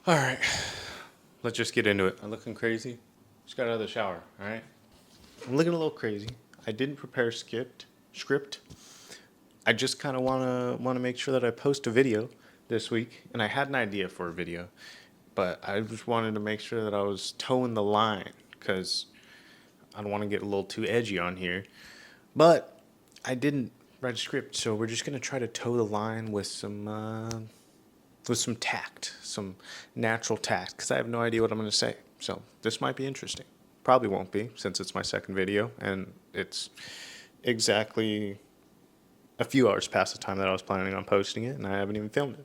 All right, let's just get into it. I'm looking crazy. Just got out of the shower. All right, I'm looking a little crazy. I didn't prepare script. I just kind of wanna make sure that I post a video this week, and I had an idea for a video, but I just wanted to make sure that I was towing the line because I don't want to get a little too edgy on here. But I didn't write a script, so we're just gonna try to toe the line with some tact, some natural tact, because I have no idea what I'm going to say. So this might be interesting. Probably won't be, since it's my second video, and it's exactly a few hours past the time that I was planning on posting it, and I haven't even filmed it.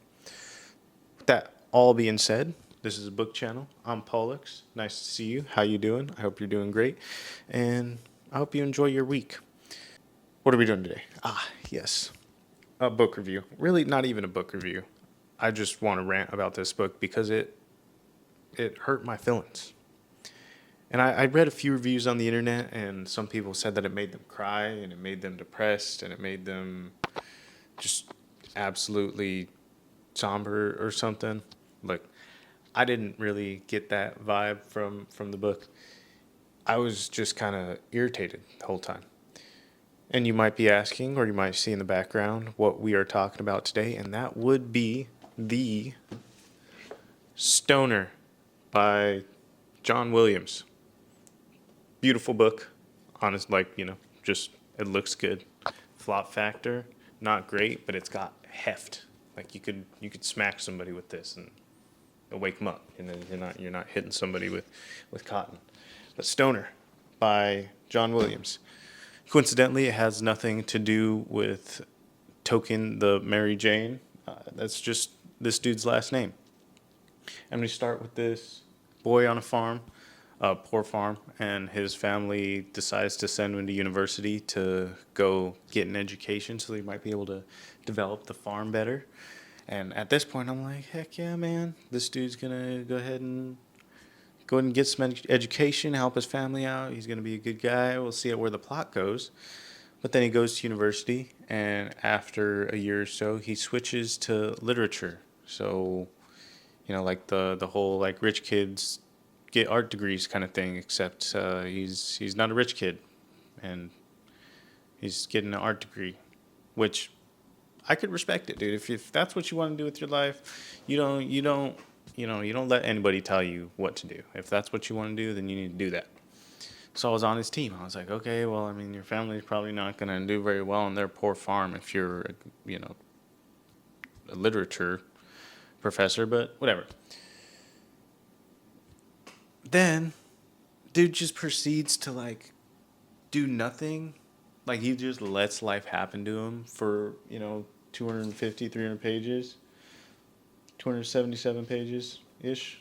With that all being said, this is a book channel. I'm Pollux. Nice to see you. How you doing? I hope you're doing great, and I hope you enjoy your week. What are we doing today? Yes, a book review. Really, not even a book review. I just want to rant about this book because it hurt my feelings. And I read a few reviews on the internet, and some people said that it made them cry, and it made them depressed, and it made them just absolutely somber or something. Like, I didn't really get that vibe from the book. I was just kind of irritated the whole time. And you might be asking, or you might see in the background, what we are talking about today, and that would be The Stoner by John Williams. Beautiful book. Honest, just it looks good. Flop factor, not great, but it's got heft. Like you could smack somebody with this and it'll wake them up, and then you're not hitting somebody with cotton. But Stoner by John Williams. Coincidentally, it has nothing to do with Token the Mary Jane. That's just this dude's last name. And we start with this boy on a farm, a poor farm, and his family decides to send him to university to go get an education so he might be able to develop the farm better. And at this point, I'm like, heck yeah, man. This dude's going to go ahead and get some education, help his family out. He's going to be a good guy. We'll see where the plot goes. But then he goes to university, and after a year or so, he switches to literature. So, like the whole like rich kids get art degrees kind of thing, except he's not a rich kid, and he's getting an art degree, which I could respect it, dude. If that's what you want to do with your life, you don't let anybody tell you what to do. If that's what you want to do, then you need to do that. So I was on his team. I was like, okay, well, I mean, your family's probably not going to do very well on their poor farm if you're, a literature professor, but whatever. Then, dude just proceeds to like do nothing. Like he just lets life happen to him for 250, 300 pages, 277 pages ish,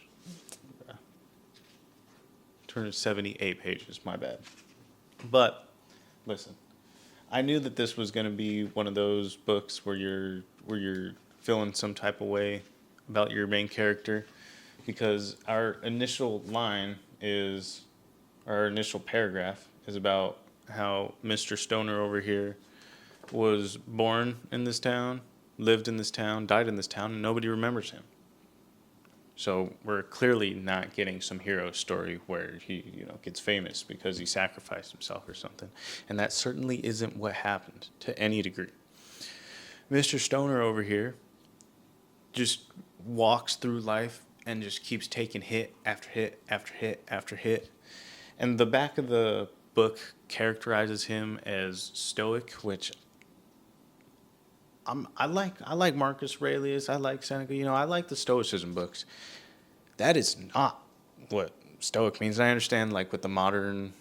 278 pages. My bad. But listen, I knew that this was going to be one of those books where you're feeling some type of way about your main character, because our initial paragraph is about how Mr. Stoner over here was born in this town, lived in this town, died in this town, and nobody remembers him. So we're clearly not getting some hero story where he, gets famous because he sacrificed himself or something. And that certainly isn't what happened to any degree. Mr. Stoner over here just walks through life and just keeps taking hit after hit after hit after hit. And the back of the book characterizes him as stoic, which I like Marcus Aurelius. I like Seneca. I like the Stoicism books. That is not what Stoic means. And I understand, like with the modern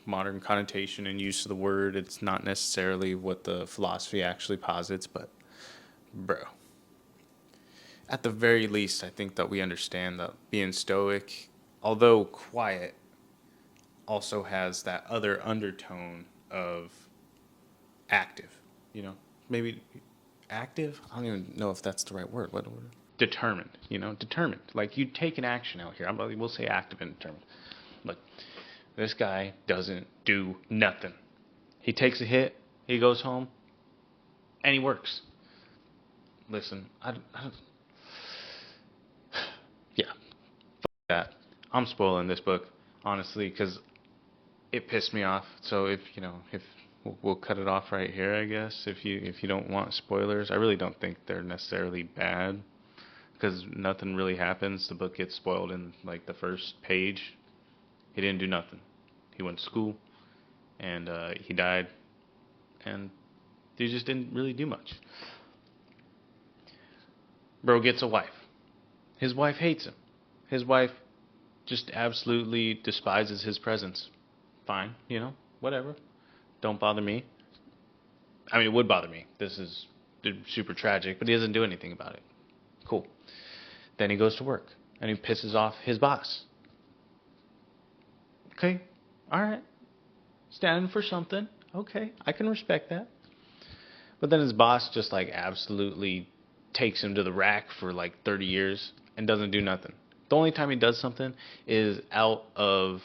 connotation and use of the word, it's not necessarily what the philosophy actually posits. But, bro, at the very least, I think that we understand that being Stoic, although quiet, also has that other undertone of active. You know, maybe active. I don't even know if that's the right word. What word? Determined. Determined. Like you take an action out here. We'll say active and determined. Look, this guy doesn't do nothing. He takes a hit. He goes home, and he works. Listen, I don't, that. I'm spoiling this book, honestly, because it pissed me off. So if we'll cut it off right here, I guess. If you don't want spoilers, I really don't think they're necessarily bad because nothing really happens. The book gets spoiled in like the first page. He didn't do nothing. He went to school and he died, and he just didn't really do much. Bro gets a wife. His wife hates him. His wife just absolutely despises his presence. Fine, whatever. Don't bother me. I mean, it would bother me. This is super tragic, but he doesn't do anything about it. Cool. Then he goes to work, and he pisses off his boss. Okay, all right. Standing for something. Okay, I can respect that. But then his boss just like absolutely takes him to the rack for like 30 years and doesn't do nothing. The only time he does something is out of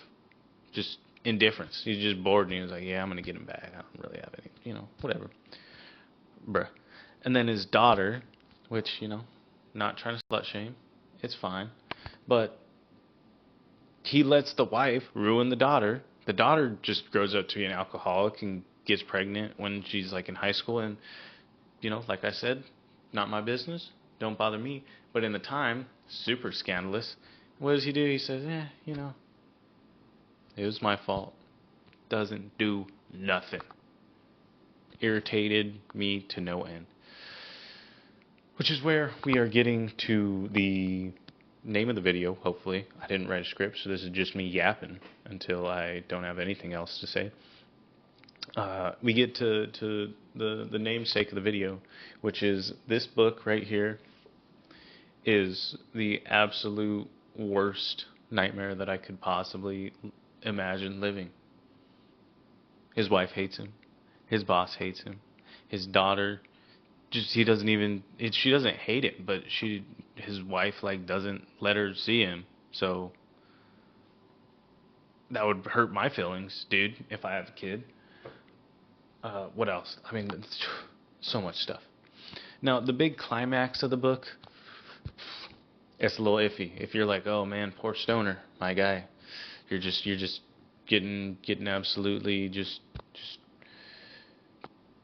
just indifference. He's just bored and he's like, yeah, I'm going to get him back. I don't really have any, whatever. Bruh. And then his daughter, which, not trying to slut shame. It's fine. But he lets the wife ruin the daughter. The daughter just grows up to be an alcoholic and gets pregnant when she's like in high school. And, like I said, not my business. Don't bother me. But in the time, super scandalous. What does he do? He says, it was my fault. Doesn't do nothing. Irritated me to no end. Which is where we are getting to the name of the video, hopefully. I didn't write a script, so this is just me yapping until I don't have anything else to say. We get to the namesake of the video, which is this book right here is the absolute worst nightmare that I could possibly imagine living. His wife hates him. His boss hates him. His daughter, she doesn't hate it, but his wife like doesn't let her see him. So that would hurt my feelings, dude, if I have a kid. What else? I mean, so much stuff. Now, the big climax of the book, it's a little iffy. If you're like, oh man, poor Stoner, my guy, you're just getting absolutely just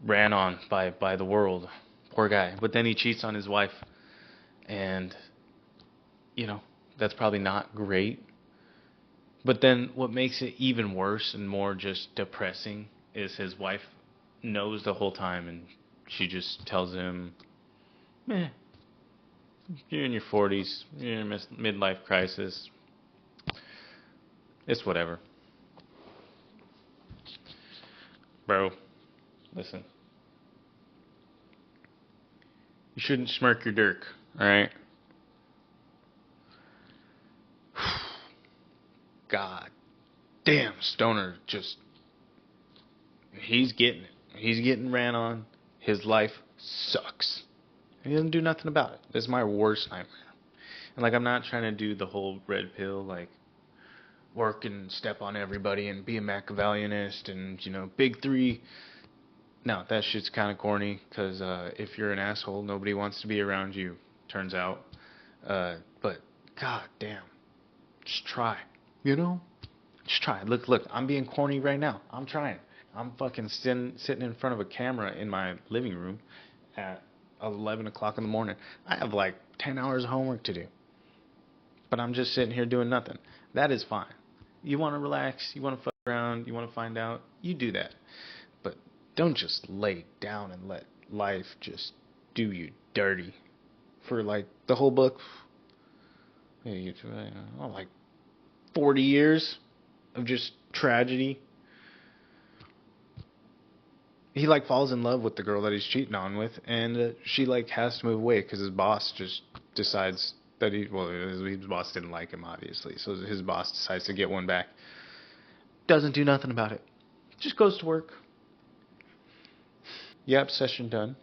ran on by the world. Poor guy. But then he cheats on his wife, and that's probably not great. But then what makes it even worse and more just depressing is his wife knows the whole time, and she just tells him, you're in your 40s, you're in a midlife crisis, it's whatever. Bro, listen. You shouldn't smirk your dirk, alright? God damn, Stoner he's getting it. He's getting ran on. His life sucks. He doesn't do nothing about it. This is my worst nightmare. And I'm not trying to do the whole red pill, work and step on everybody and be a Machiavellianist and, big three. No, that shit's kind of corny because if you're an asshole, nobody wants to be around you, turns out. But, god damn. Just try. Just try. Look, I'm being corny right now. I'm trying. I'm fucking sitting in front of a camera in my living room at 11 o'clock in the morning. I have 10 hours of homework to do. But I'm just sitting here doing nothing. That is fine. You want to relax, you want to fuck around, you want to find out, you do that. But don't just lay down and let life just do you dirty. For the whole book, 40 years of just tragedy. He falls in love with the girl that he's cheating on with, and she has to move away because his boss just decides that his boss didn't like him, obviously, so his boss decides to get one back. Doesn't do nothing about it. Just goes to work. Yep, session done.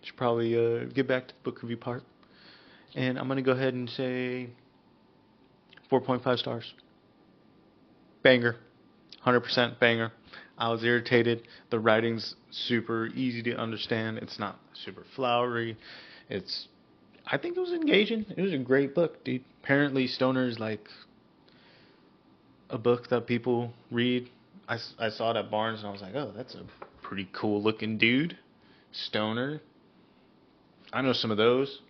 Should probably get back to the book review part. And I'm going to go ahead and say 4.5 stars. Banger. 100% banger. I was irritated. The writing's super easy to understand. It's not super flowery. It's I think it was engaging. It was a great book, dude. Apparently, Stoner is like a book that people read. I saw it at Barnes and I was like, oh, that's a pretty cool looking dude. Stoner. I know some of those.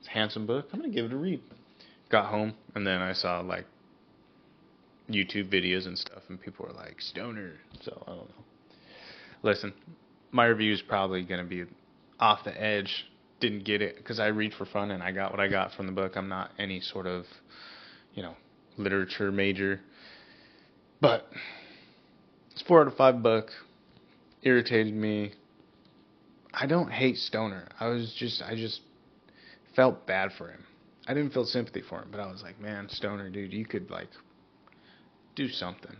It's a handsome book. I'm going to give it a read. Got home and then I saw like YouTube videos and stuff and people were like, Stoner. So I don't know. Listen, my review is probably going to be off the edge. Didn't get it because I read for fun and I got what I got from the book. I'm not any sort of, literature major. But it's 4 out of 5 book. Irritated me. I don't hate Stoner. I just felt bad for him. I didn't feel sympathy for him, but I was like, man, Stoner, dude, you could like do something,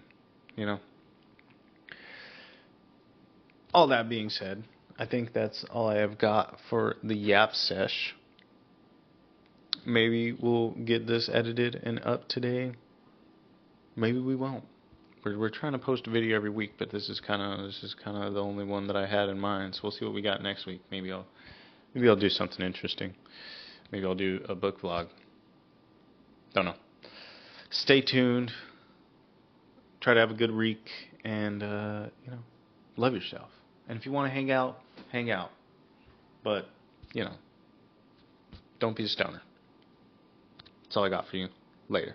All that being said, I think that's all I have got for the Yap Sesh. Maybe we'll get this edited and up today. Maybe we won't. We're trying to post a video every week, but this is kind of the only one that I had in mind. So we'll see what we got next week. Maybe I'll do something interesting. Maybe I'll do a book vlog. Don't know. Stay tuned. Try to have a good week, and love yourself. And if you want to hang out, hang out. But don't be a stoner. That's all I got for you. Later.